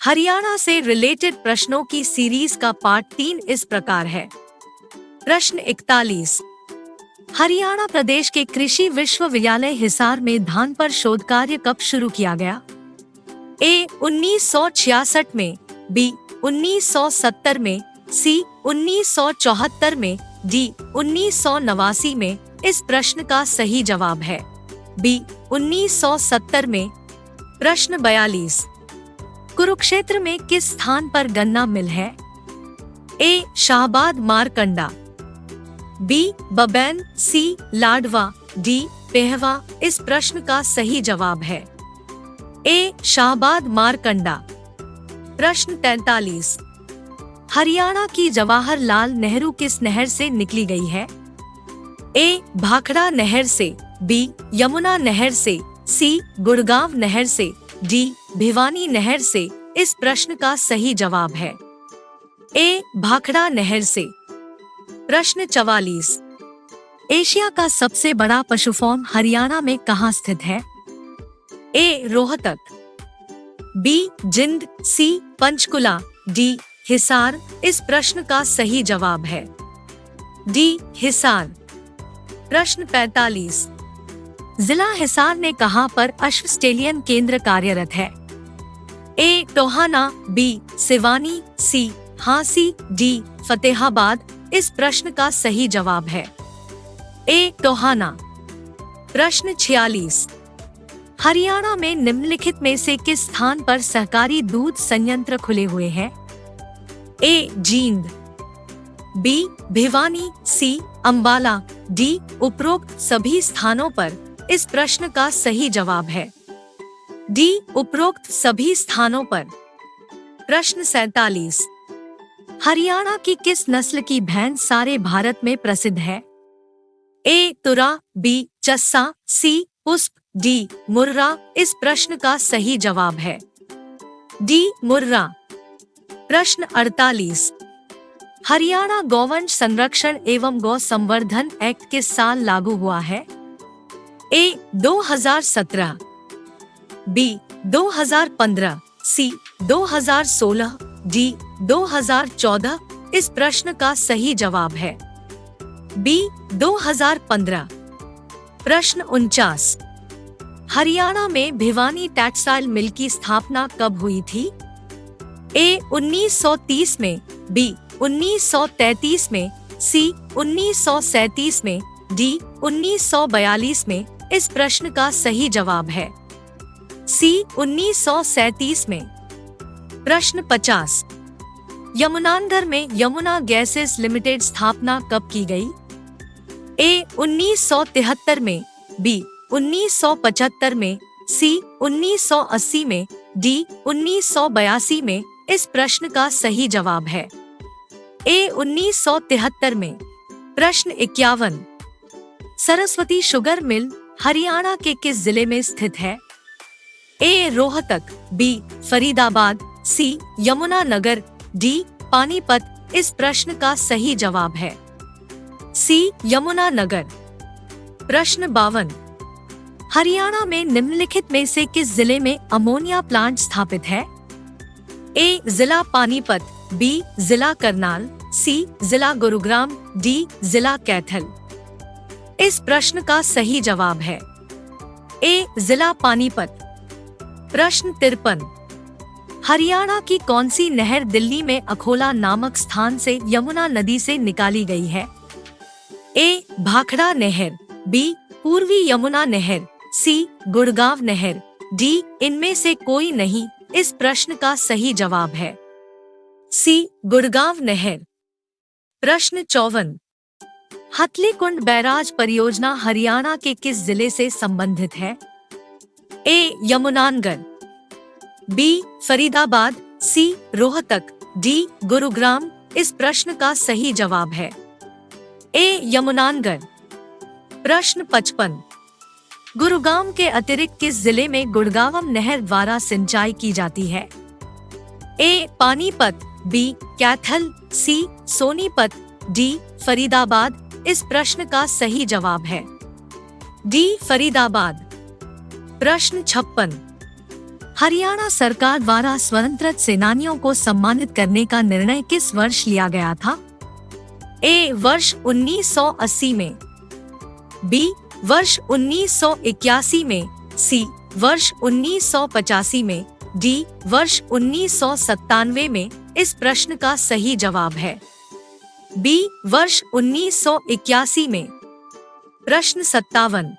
हरियाणा से रिलेटेड प्रश्नों की सीरीज का पार्ट 3 इस प्रकार है। प्रश्न 41। हरियाणा प्रदेश के कृषि विश्वविद्यालय हिसार में धान पर शोध कार्य कब शुरू किया गया? ए 1966 में, बी 1970 में, सी 1974 में, डी 1989 में। इस प्रश्न का सही जवाब है बी 1970 में। प्रश्न 42। कुरुक्षेत्र में किस स्थान पर गन्ना मिल है? ए शाहबाद मारकंडा, बी बबैन, सी लाडवा, डी पेहवा। इस प्रश्न का सही जवाब है ए शाहबाद मारकंडा। प्रश्न 43। हरियाणा की जवाहरलाल नेहरू किस नहर से निकली गई है? ए भाखड़ा नहर से, बी यमुना नहर से, सी गुड़गांव नहर से, डी भिवानी नहर से। इस प्रश्न का सही जवाब है ए भाखड़ा नहर से। प्रश्न 44। एशिया का सबसे बड़ा पशु फार्म हरियाणा में कहाँ स्थित है? ए रोहतक, बी जिंद, सी पंचकुला, डी हिसार। इस प्रश्न का सही जवाब है डी हिसार। प्रश्न 45। जिला हिसार ने कहां पर अश्व स्टेलियन केंद्र कार्यरत है? ए टोहाना, बी सिवानी, सी हांसी, डी फतेहाबाद। इस प्रश्न का सही जवाब है ए टोहाना। प्रश्न 46। हरियाणा में निम्नलिखित में से किस स्थान पर सहकारी दूध संयंत्र खुले हुए हैं? ए जींद, बी भिवानी, सी अंबाला, डी उपरोक्त सभी स्थानों पर। इस प्रश्न का सही जवाब है डी उपरोक्त सभी स्थानों पर। प्रश्न 47। हरियाणा की किस नस्ल की भैंस सारे भारत में प्रसिद्ध है? ए तुरा, बी चस्सा, सी पुष्प, डी मुर्रा। इस प्रश्न का सही जवाब है डी मुर्रा। प्रश्न 48। हरियाणा गौवंश संरक्षण एवं गौ संवर्धन एक्ट किस साल लागू हुआ है? ए 2017, बी 2015, सी 2016, डी 2014। इस प्रश्न का सही जवाब है बी 2015। प्रश्न 49। हरियाणा में भिवानी टेक्सटाइल मिल की स्थापना कब हुई थी? ए 1930 में, बी 1933 में, सी 1937 में, डी 1942 में। इस प्रश्न का सही जवाब है सी 1937 में। प्रश्न 50। यमुनानगर में यमुना गैसेस लिमिटेड स्थापना कब की गई? ए 1973 में, बी 1975 में, सी 1980 में, डी 1982 में। इस प्रश्न का सही जवाब है ए 1973 में। प्रश्न 51। सरस्वती शुगर मिल हरियाणा के किस जिले में स्थित है? ए रोहतक, बी फरीदाबाद, सी यमुनानगर, डी पानीपत। इस प्रश्न का सही जवाब है सी यमुनानगर। प्रश्न 52। हरियाणा में निम्नलिखित में से किस जिले में अमोनिया प्लांट स्थापित है? ए जिला पानीपत, बी जिला करनाल, सी जिला गुरुग्राम, डी जिला कैथल। इस प्रश्न का सही जवाब है ए जिला पानीपत। प्रश्न 53। हरियाणा की कौन सी नहर दिल्ली में अखोला नामक स्थान से यमुना नदी से निकाली गई है? ए भाखड़ा नहर, बी पूर्वी यमुना नहर, सी गुड़गांव नहर, डी इनमें से कोई नहीं। इस प्रश्न का सही जवाब है सी गुड़गांव नहर। प्रश्न 54। हथलीकुंड बैराज परियोजना हरियाणा के किस जिले से संबंधित है? ए यमुनानगर, बी फरीदाबाद, सी रोहतक, डी गुरुग्राम। इस प्रश्न का सही जवाब है ए यमुनानगर। प्रश्न 55। गुरुग्राम के अतिरिक्त किस जिले में गुड़गांव नहर द्वारा सिंचाई की जाती है? ए पानीपत, बी कैथल, सी सोनीपत, डी फरीदाबाद। इस प्रश्न का सही जवाब है डी फरीदाबाद। प्रश्न 56। हरियाणा सरकार द्वारा स्वतंत्रता सेनानियों को सम्मानित करने का निर्णय किस वर्ष लिया गया था? ए. वर्ष 1980 में, बी. वर्ष 1981 में, सी. वर्ष 1985 में, डी. वर्ष 1997 में। इस प्रश्न का सही जवाब है बी. वर्ष 1981 में। प्रश्न 57,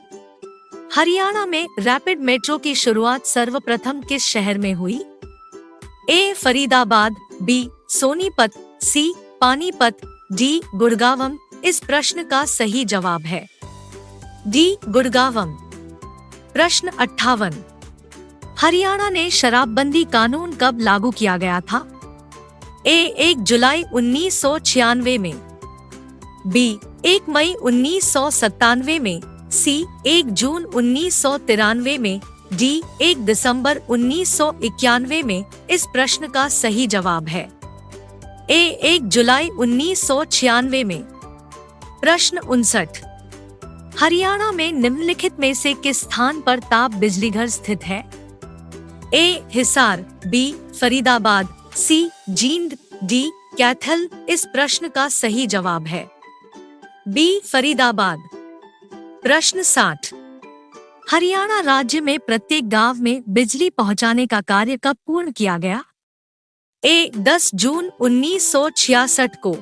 हरियाणा में रैपिड मेट्रो की शुरुआत सर्वप्रथम किस शहर में हुई? ए. फरीदाबाद, बी. सोनीपत, सी. पानीपत, डी. गुड़गांव। इस प्रश्न का सही जवाब है डी. गुड़गांव। प्रश्न 58, हरियाणा ने शराबबंदी कानून कब लागू किया गया था? ए. 1 जुलाई 1996 में, बी. 1 मई 1997 में, सी. 1 जून 1993 में, डी. 1 दिसंबर 1991 में। इस प्रश्न का सही जवाब है ए. 1 जुलाई 1996 में। प्रश्न 59, हरियाणा में निम्नलिखित में से किस स्थान पर ताप बिजलीघर स्थित है? ए. हिसार, बी. फरीदाबाद, सी. जींद, डी. कैथल। इस प्रश्न का सही जवाब है बी. फरीदाबाद। प्रश्न 60, हरियाणा राज्य में प्रत्येक गांव में बिजली पहुंचाने का कार्य कब पूर्ण किया गया? ए. 10 जून 1966 को,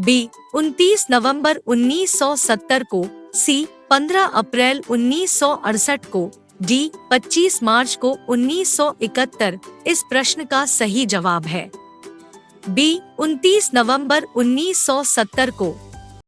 बी. 29 नवंबर 1970 को, सी. 15 अप्रैल 1968 को, डी. 25 मार्च को 1971। इस प्रश्न का सही जवाब है बी. 29 नवंबर 1970 को।